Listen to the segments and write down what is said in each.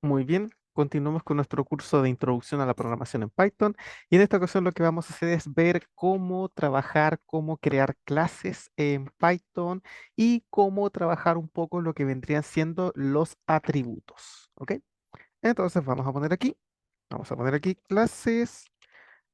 Muy bien, continuamos con nuestro curso de introducción a la programación en Python y en esta ocasión lo que vamos a hacer es ver cómo trabajar, cómo crear clases en Python y cómo trabajar un poco lo que vendrían siendo los atributos, ¿ok? Entonces vamos a poner aquí clases,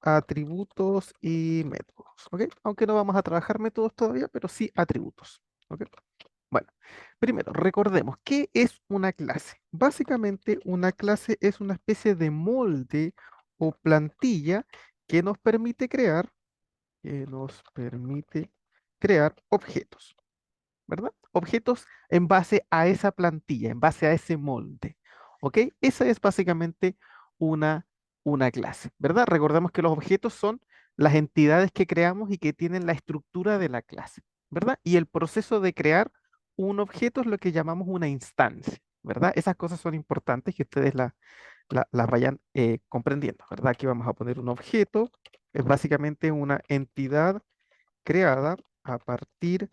atributos y métodos, ¿ok? Aunque no vamos a trabajar métodos todavía, pero sí atributos, ¿ok? Bueno, primero, recordemos, ¿qué es una clase? Básicamente, una clase es una especie de molde o plantilla que nos permite crear objetos, ¿verdad? Objetos en base a esa plantilla, en base a ese molde, ¿ok? Esa es básicamente una, una clase, ¿verdad? Recordemos que los objetos son las entidades que creamos y que tienen la estructura de la clase, ¿verdad? Y el proceso de crear un objeto es lo que llamamos una instancia, ¿verdad? Esas cosas son importantes que ustedes las vayan comprendiendo, ¿verdad? Aquí vamos a poner un objeto, es básicamente una entidad creada a partir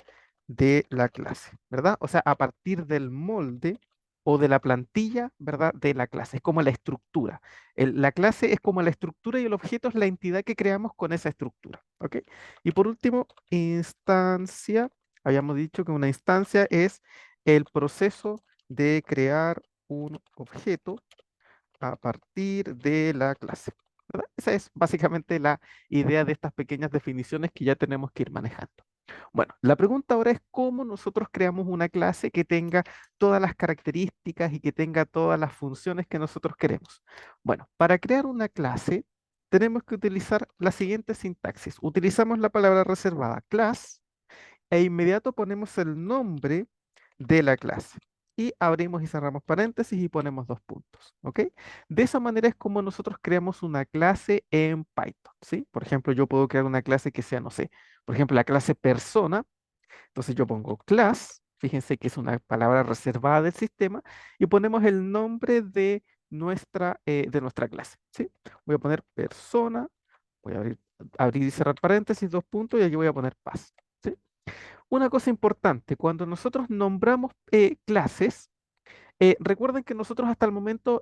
de la clase, ¿verdad? O sea, a partir del molde o de la plantilla, ¿verdad? De la clase. Es como la estructura. La clase es como la estructura y el objeto es la entidad que creamos con esa estructura, ¿ok? Y por último, instancia. Habíamos dicho que una instancia es el proceso de crear un objeto a partir de la clase, ¿verdad? Esa es básicamente la idea de estas pequeñas definiciones que ya tenemos que ir manejando. Bueno, la pregunta ahora es cómo nosotros creamos una clase que tenga todas las características y que tenga todas las funciones que nosotros queremos. Bueno, para crear una clase tenemos que utilizar la siguiente sintaxis. Utilizamos la palabra reservada class e inmediato ponemos el nombre de la clase. Y abrimos y cerramos paréntesis y ponemos dos puntos, ¿ok? De esa manera es como nosotros creamos una clase en Python, ¿sí? Por ejemplo, yo puedo crear una clase que sea, no sé, por ejemplo, la clase persona. Entonces yo pongo class, fíjense que es una palabra reservada del sistema, y ponemos el nombre de nuestra clase, ¿sí? Voy a poner persona, voy a abrir y cerrar paréntesis, dos puntos, y aquí voy a poner paz, ¿sí? Una cosa importante, cuando nosotros nombramos clases, recuerden que nosotros hasta el momento,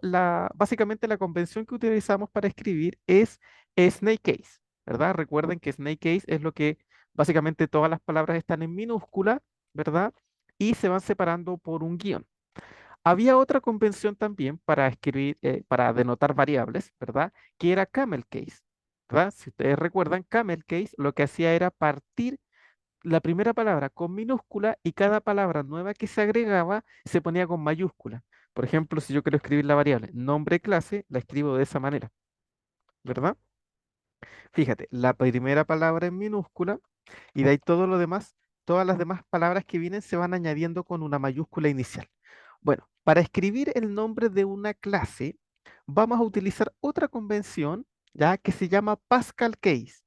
básicamente la convención que utilizamos para escribir es snake case, ¿verdad? Recuerden que snake case es lo que básicamente todas las palabras están en minúscula, ¿verdad? Y se van separando por un guión. Había otra convención también para escribir, para denotar variables, ¿verdad? Que era camel case, ¿verdad? Si ustedes recuerdan, camel case lo que hacía era partir la primera palabra con minúscula y cada palabra nueva que se agregaba se ponía con mayúscula. Por ejemplo, si yo quiero escribir la variable nombre clase, la escribo de esa manera, ¿verdad? Fíjate, la primera palabra en minúscula y de ahí todo lo demás, todas las demás palabras que vienen se van añadiendo con una mayúscula inicial. Bueno, para escribir el nombre de una clase, vamos a utilizar otra convención, ya que se llama Pascal Case.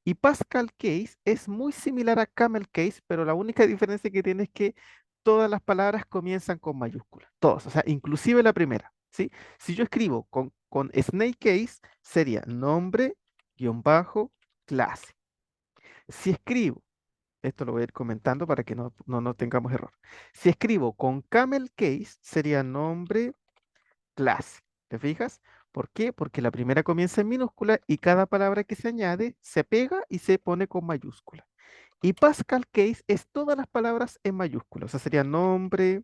Y Pascal Case es muy similar a Camel Case, pero la única diferencia que tiene es que todas las palabras comienzan con mayúsculas, todas, o sea, inclusive la primera, ¿sí? Si yo escribo con Snake Case, sería nombre, guión bajo, clase. Si escribo, esto lo voy a ir comentando para que no tengamos error. Si escribo con Camel Case, sería nombre, clase. ¿Te fijas? ¿Por qué? Porque la primera comienza en minúscula y cada palabra que se añade se pega y se pone con mayúscula. Y Pascal Case es todas las palabras en mayúscula, o sea, sería nombre,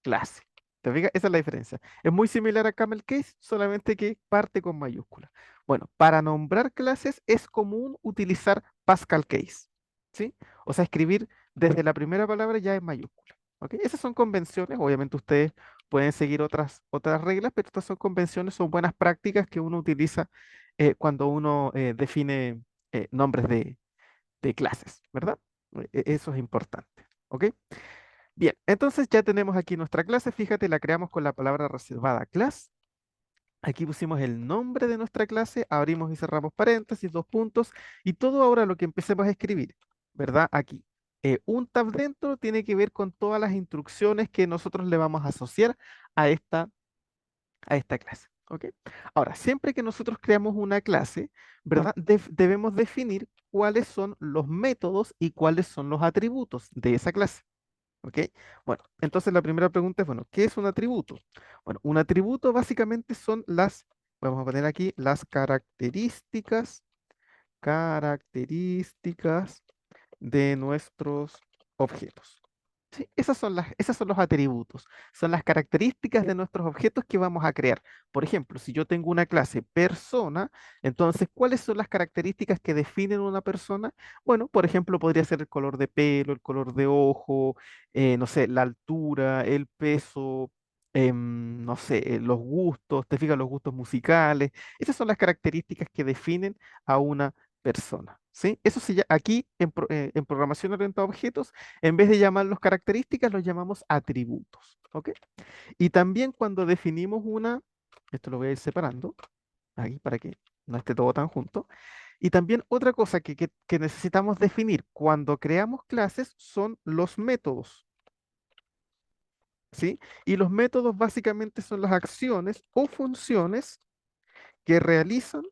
clase. ¿Te fijas? Esa es la diferencia. Es muy similar a Camel Case, solamente que parte con mayúscula. Bueno, para nombrar clases es común utilizar Pascal Case, ¿sí? O sea, escribir desde la primera palabra ya en mayúscula. ¿Ok? Esas son convenciones, obviamente ustedes pueden seguir otras reglas, pero estas son convenciones, son buenas prácticas que uno utiliza cuando uno define nombres de clases, ¿verdad? Eso es importante. ¿Ok? Bien, entonces ya tenemos aquí nuestra clase. Fíjate, la creamos con la palabra reservada class. Aquí pusimos el nombre de nuestra clase, abrimos y cerramos paréntesis, dos puntos, y todo ahora lo que empecemos a escribir, ¿verdad? Aquí. Un tab dentro tiene que ver con todas las instrucciones que nosotros le vamos a asociar a esta clase. ¿Ok? Ahora, siempre que nosotros creamos una clase, ¿verdad? Debemos definir cuáles son los métodos y cuáles son los atributos de esa clase. ¿Ok? Bueno, entonces la primera pregunta es, bueno, ¿qué es un atributo? Bueno, un atributo básicamente son vamos a poner aquí, las características de nuestros objetos. Sí, esas son los atributos, son las características de nuestros objetos que vamos a crear. Por ejemplo, si yo tengo una clase persona, entonces, ¿cuáles son las características que definen una persona? Bueno, por ejemplo, podría ser el color de pelo, el color de ojo, no sé, la altura, el peso, no sé, los gustos, te fijas, los gustos musicales. Esas son las características que definen a una persona. ¿Sí? Eso sí, aquí en programación orientada a objetos, en vez de llamarlos características, los llamamos atributos. ¿Ok? Y también cuando definimos esto lo voy a ir separando, ahí para que no esté todo tan junto. Y también otra cosa que necesitamos definir cuando creamos clases son los métodos. ¿Sí? Y los métodos básicamente son las acciones o funciones que realizan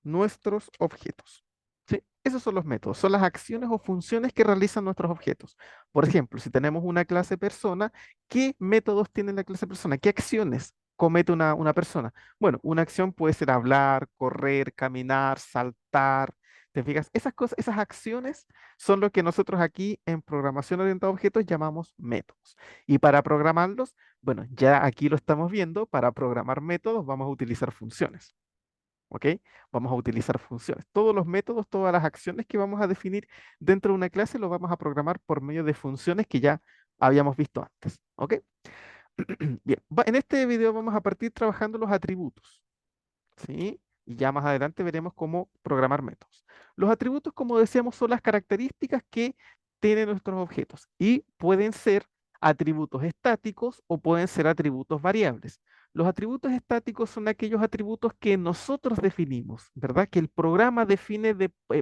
nuestros objetos. ¿Sí? Esos son los métodos, son las acciones o funciones que realizan nuestros objetos. Por ejemplo, si tenemos una clase persona, ¿qué métodos tiene la clase persona? ¿Qué acciones comete una persona? Bueno, una acción puede ser hablar, correr, caminar, saltar. ¿Te fijas? Esas cosas, esas acciones son lo que nosotros aquí en programación orientada a objetos llamamos métodos. Y para programarlos, bueno, ya aquí lo estamos viendo, para programar métodos vamos a utilizar funciones. ¿Ok? Vamos a utilizar funciones. Todos los métodos, todas las acciones que vamos a definir dentro de una clase lo vamos a programar por medio de funciones que ya habíamos visto antes. ¿Ok? Bien, en este video vamos a partir trabajando los atributos. ¿Sí? Y ya más adelante veremos cómo programar métodos. Los atributos, como decíamos, son las características que tienen nuestros objetos y pueden ser atributos estáticos o pueden ser atributos variables. Los atributos estáticos son aquellos atributos que nosotros definimos, ¿verdad? Que el programa define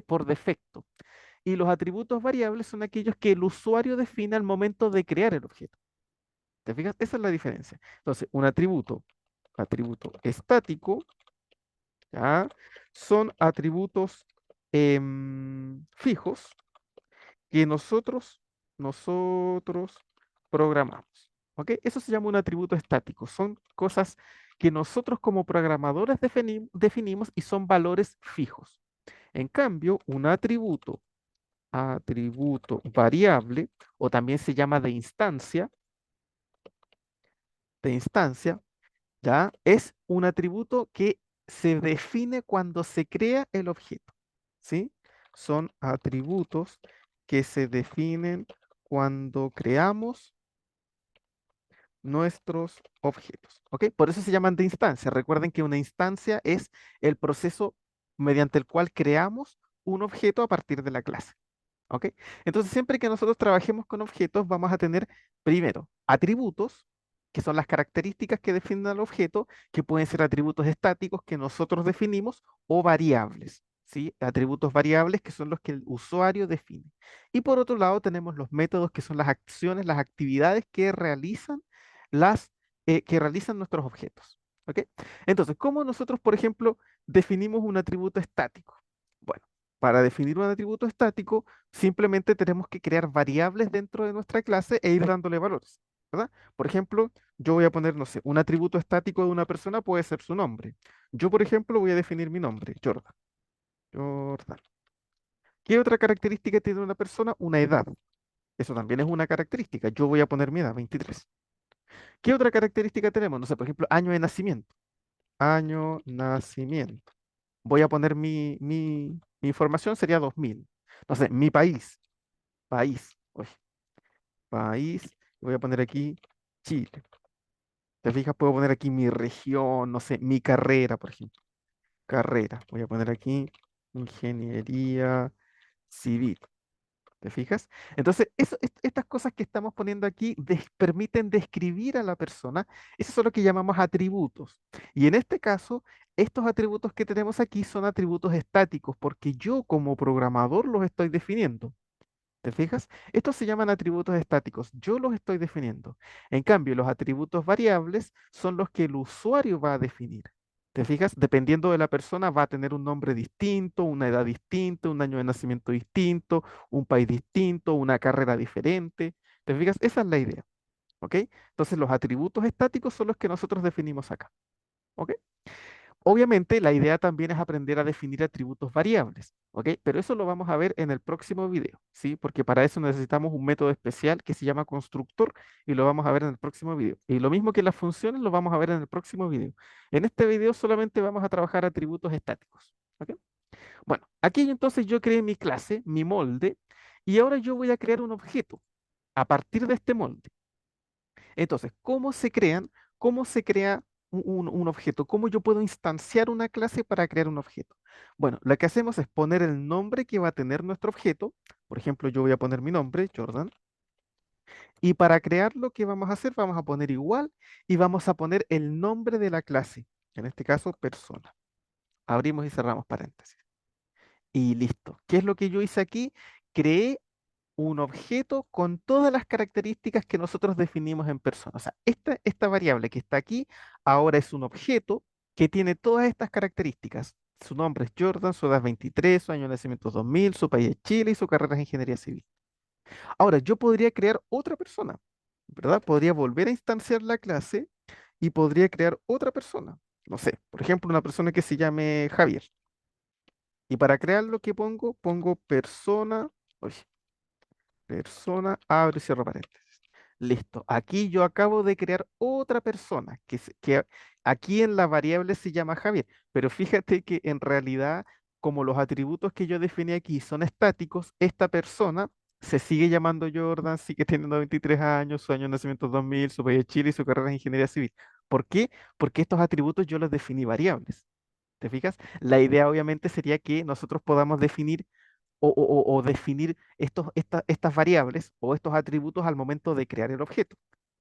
por defecto. Y los atributos variables son aquellos que el usuario define al momento de crear el objeto. ¿Te fijas? Esa es la diferencia. Entonces, un atributo estático, ¿ya? Son atributos fijos que nosotros programamos. ¿Ok? Eso se llama un atributo estático. Son cosas que nosotros como programadores definimos y son valores fijos. En cambio, un atributo variable, o también se llama de instancia, ¿ya? Es un atributo que se define cuando se crea el objeto, ¿sí? Son atributos que se definen cuando creamos nuestros objetos, ¿ok? Por eso se llaman de instancia. Recuerden que una instancia es el proceso mediante el cual creamos un objeto a partir de la clase. ¿Ok? Entonces, siempre que nosotros trabajemos con objetos, vamos a tener primero atributos, que son las características que definen al objeto, que pueden ser atributos estáticos que nosotros definimos o variables, ¿sí? Atributos variables que son los que el usuario define. Y por otro lado, tenemos los métodos, que son las acciones, las actividades las, que realizan nuestros objetos. ¿Ok? Entonces, ¿cómo nosotros, por ejemplo, definimos un atributo estático? Bueno, para definir un atributo estático, simplemente tenemos que crear variables dentro de nuestra clase e ir dándole valores, ¿verdad? Por ejemplo, yo voy a poner, no sé, un atributo estático de una persona puede ser su nombre. Yo, por ejemplo, voy a definir mi nombre, Jordan. Jordan. ¿Qué otra característica tiene una persona? Una edad. Eso también es una característica. Yo voy a poner mi edad, 23. ¿Qué otra característica tenemos? No sé, por ejemplo, año de nacimiento. Año, nacimiento. Voy a poner mi información, sería 2000. No sé, mi país, uy, país, voy a poner aquí Chile. ¿Te fijas? Puedo poner aquí mi región, no sé, mi carrera, por ejemplo. Carrera, voy a poner aquí ingeniería civil. ¿Te fijas? Entonces, estas cosas que estamos poniendo aquí permiten describir a la persona. Eso es lo que llamamos atributos. Y en este caso, estos atributos que tenemos aquí son atributos estáticos, porque yo como programador los estoy definiendo. ¿Te fijas? Estos se llaman atributos estáticos. Yo los estoy definiendo. En cambio, los atributos variables son los que el usuario va a definir. ¿Te fijas? Dependiendo de la persona, va a tener un nombre distinto, una edad distinta, un año de nacimiento distinto, un país distinto, una carrera diferente. ¿Te fijas? Esa es la idea, ¿ok? Entonces los atributos estáticos son los que nosotros definimos acá, ¿ok? Obviamente, la idea también es aprender a definir atributos variables, ¿ok? Pero eso lo vamos a ver en el próximo video, ¿sí? Porque para eso necesitamos un método especial que se llama constructor y lo vamos a ver en el próximo video. Y lo mismo que las funciones lo vamos a ver en el próximo video. En este video solamente vamos a trabajar atributos estáticos, ¿ok? Bueno, aquí entonces yo creé mi clase, mi molde, y ahora yo voy a crear un objeto a partir de este molde. Entonces, ¿cómo se crean? ¿Cómo se crea un objeto? ¿Cómo yo puedo instanciar una clase para crear un objeto? Bueno, lo que hacemos es poner el nombre que va a tener nuestro objeto. Por ejemplo, yo voy a poner mi nombre, Jordan. Y para crearlo, ¿qué vamos a hacer? Vamos a poner igual y vamos a poner el nombre de la clase. En este caso, persona. Abrimos y cerramos paréntesis. Y listo. ¿Qué es lo que yo hice aquí? Creé un objeto con todas las características que nosotros definimos en persona. O sea, esta variable que está aquí ahora es un objeto que tiene todas estas características. Su nombre es Jordan, su edad es 23, su año de nacimiento es 2000, su país es Chile y su carrera es ingeniería civil. Ahora, yo podría crear otra persona, ¿verdad? Podría volver a instanciar la clase y podría crear otra persona. No sé, por ejemplo, una persona que se llame Javier. Y para crearlo, ¿qué pongo? Pongo persona. Uy, persona, abre y cierro paréntesis. Listo. Aquí yo acabo de crear otra persona que aquí en la variable se llama Javier, pero fíjate que en realidad, como los atributos que yo definí aquí son estáticos, esta persona se sigue llamando Jordan, sigue teniendo 23 años, su año de nacimiento es 2000, su país es Chile y su carrera es ingeniería civil. ¿Por qué? Porque estos atributos yo los definí variables. ¿Te fijas? La idea obviamente sería que nosotros podamos definir o definir estas variables o estos atributos al momento de crear el objeto.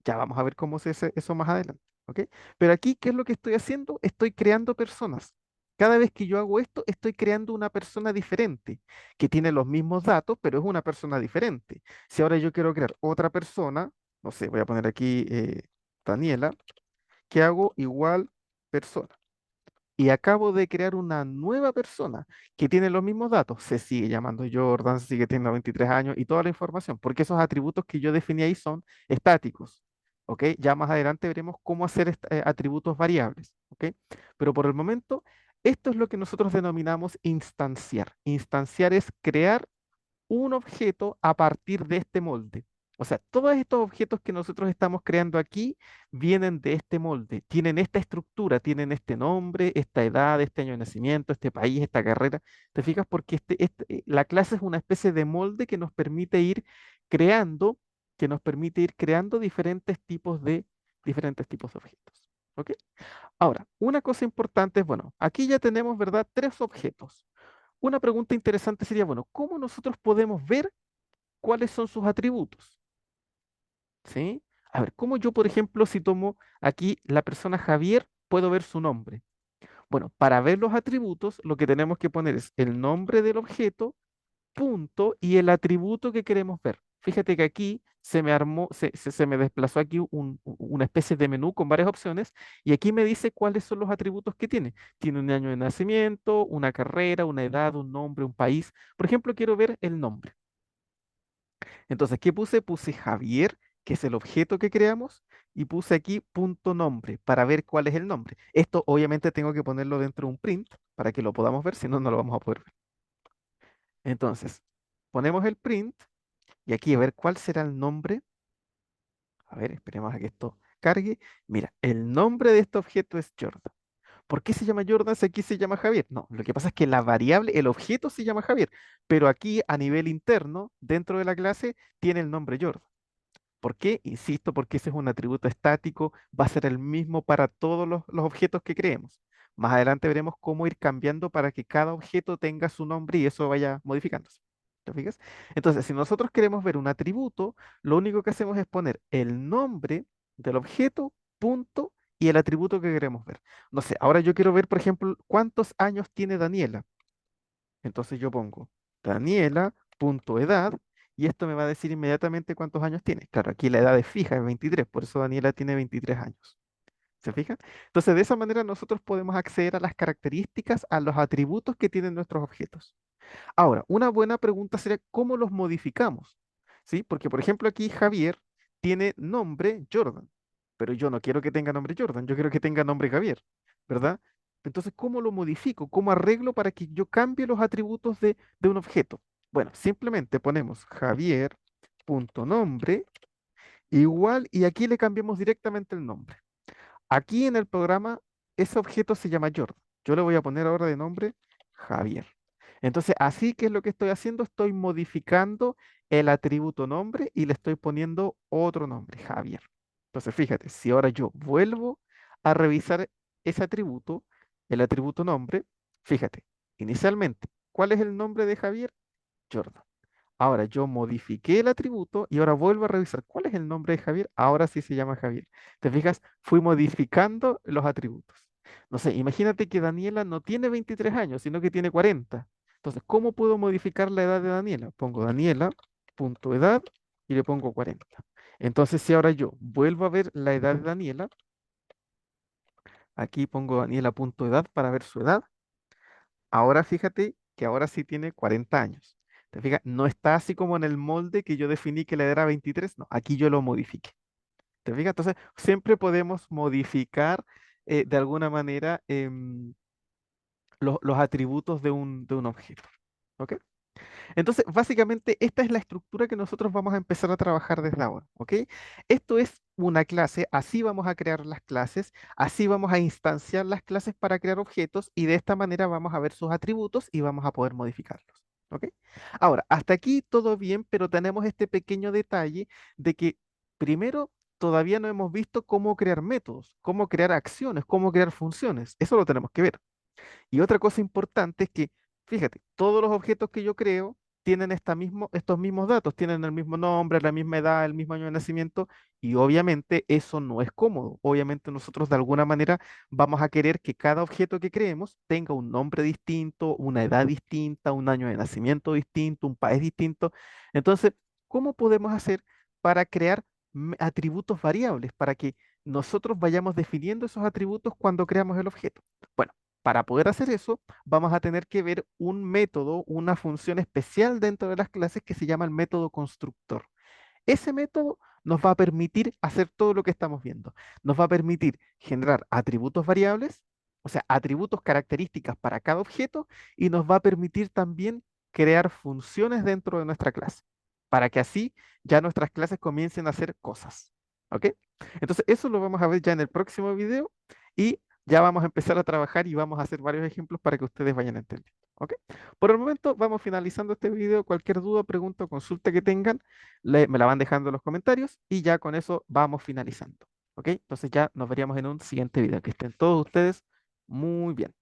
Ya vamos a ver cómo se hace eso más adelante, ¿ok? Pero aquí, ¿qué es lo que estoy haciendo? Estoy creando personas. Cada vez que yo hago esto, estoy creando una persona diferente, que tiene los mismos datos, pero es una persona diferente. Si ahora yo quiero crear otra persona, no sé, voy a poner aquí Daniela, que hago igual persona y acabo de crear una nueva persona que tiene los mismos datos, se sigue llamando Jordan, sigue teniendo 23 años y toda la información, porque esos atributos que yo definí ahí son estáticos, ¿ok? Ya más adelante veremos cómo hacer atributos variables, ¿ok? Pero por el momento, esto es lo que nosotros denominamos instanciar. Instanciar es crear un objeto a partir de este molde. O sea, todos estos objetos que nosotros estamos creando aquí vienen de este molde, tienen esta estructura, tienen este nombre, esta edad, este año de nacimiento, este país, esta carrera. ¿Te fijas? Porque la clase es una especie de molde que nos permite ir creando, que nos permite ir creando diferentes tipos de objetos. ¿Ok? Ahora, una cosa importante es, bueno, aquí ya tenemos, ¿verdad? Tres objetos. Una pregunta interesante sería, bueno, ¿cómo nosotros podemos ver cuáles son sus atributos? ¿Sí? A ver, ¿cómo yo, por ejemplo, si tomo aquí la persona Javier, puedo ver su nombre? Bueno, para ver los atributos, lo que tenemos que poner es el nombre del objeto, punto, y el atributo que queremos ver. Fíjate que aquí se me armó, se me desplazó aquí una especie de menú con varias opciones, y aquí me dice cuáles son los atributos que tiene. Tiene un año de nacimiento, una carrera, una edad, un nombre, un país. Por ejemplo, quiero ver el nombre. Entonces, ¿qué puse? Puse Javier, que es el objeto que creamos, y puse aquí punto nombre para ver cuál es el nombre. Esto obviamente tengo que ponerlo dentro de un print para que lo podamos ver, si no, no lo vamos a poder ver. Entonces, ponemos el print y aquí a ver cuál será el nombre. A ver, esperemos a que esto cargue. Mira, el nombre de este objeto es Jordan. ¿Por qué se llama Jordan si aquí se llama Javier? No, lo que pasa es que la variable, el objeto se llama Javier, pero aquí a nivel interno, dentro de la clase, tiene el nombre Jordan. ¿Por qué? Insisto, porque ese es un atributo estático, va a ser el mismo para todos los objetos que creemos. Más adelante veremos cómo ir cambiando para que cada objeto tenga su nombre y eso vaya modificándose. ¿Te fijas? Entonces, si nosotros queremos ver un atributo, lo único que hacemos es poner el nombre del objeto, punto, y el atributo que queremos ver. No sé, ahora yo quiero ver, por ejemplo, cuántos años tiene Daniela. Entonces yo pongo Daniela.edad y esto me va a decir inmediatamente cuántos años tiene. Claro, aquí la edad es fija, es 23, por eso Daniela tiene 23 años. ¿Se fijan? Entonces de esa manera nosotros podemos acceder a las características, a los atributos que tienen nuestros objetos. Ahora, una buena pregunta sería, ¿cómo los modificamos? ¿sí? Porque, por ejemplo, aquí Javier tiene nombre Jordan, pero yo no quiero que tenga nombre Jordan, yo quiero que tenga nombre Javier, ¿verdad? Entonces, ¿cómo lo modifico? ¿Cómo arreglo para que yo cambie los atributos de un objeto? Bueno, simplemente ponemos Javier.nombre igual y aquí le cambiamos directamente el nombre. Aquí en el programa, ese objeto se llama Jordan. Yo le voy a poner ahora de nombre Javier. Entonces, así que es lo que estoy haciendo, estoy modificando el atributo nombre y le estoy poniendo otro nombre, Javier. Entonces, fíjate, si ahora yo vuelvo a revisar ese atributo, el atributo nombre, fíjate, inicialmente, ¿cuál es el nombre de Javier? Jordan. Ahora yo modifiqué el atributo y ahora vuelvo a revisar cuál es el nombre de Javier. Ahora sí se llama Javier. ¿Te fijas? Fui modificando los atributos. No sé, imagínate que Daniela no tiene 23 años, sino que tiene 40. Entonces, ¿cómo puedo modificar la edad de Daniela? Pongo Daniela, punto edad, y le pongo 40. Entonces, si ahora yo vuelvo a ver la edad de Daniela, aquí pongo Daniela, punto edad para ver su edad. Ahora fíjate que ahora sí tiene 40 años. ¿Te fijas? No está así como en el molde que yo definí que la edad era 23. No, aquí yo lo modifiqué. ¿Te fijas? Entonces, siempre podemos modificar de alguna manera los atributos de un objeto. ¿Ok? Entonces, básicamente, esta es la estructura que nosotros vamos a empezar a trabajar desde ahora, ¿ok? Esto es una clase, así vamos a crear las clases, así vamos a instanciar las clases para crear objetos y de esta manera vamos a ver sus atributos y vamos a poder modificarlos, ¿ok? Ahora, hasta aquí todo bien, pero tenemos este pequeño detalle de que primero todavía no hemos visto cómo crear métodos, cómo crear acciones, cómo crear funciones. Eso lo tenemos que ver. Y otra cosa importante es que, fíjate, todos los objetos que yo creo tienen estos mismos datos, tienen el mismo nombre, la misma edad, el mismo año de nacimiento, y obviamente eso no es cómodo. Obviamente nosotros de alguna manera vamos a querer que cada objeto que creemos tenga un nombre distinto, una edad distinta, un año de nacimiento distinto, un país distinto. Entonces, ¿cómo podemos hacer para crear atributos variables, para que nosotros vayamos definiendo esos atributos cuando creamos el objeto? Bueno, para poder hacer eso, vamos a tener que ver un método, una función especial dentro de las clases que se llama el método constructor. Ese método nos va a permitir hacer todo lo que estamos viendo. Nos va a permitir generar atributos variables, o sea, atributos características para cada objeto, y nos va a permitir también crear funciones dentro de nuestra clase, para que así ya nuestras clases comiencen a hacer cosas. ¿Ok? Entonces, eso lo vamos a ver ya en el próximo video y ya vamos a empezar a trabajar y vamos a hacer varios ejemplos para que ustedes vayan entendiendo. ¿Ok? Por el momento vamos finalizando este video. Cualquier duda, pregunta o consulta que tengan, me la van dejando en los comentarios y ya con eso vamos finalizando. ¿Ok? Entonces ya nos veríamos en un siguiente video. Que estén todos ustedes muy bien.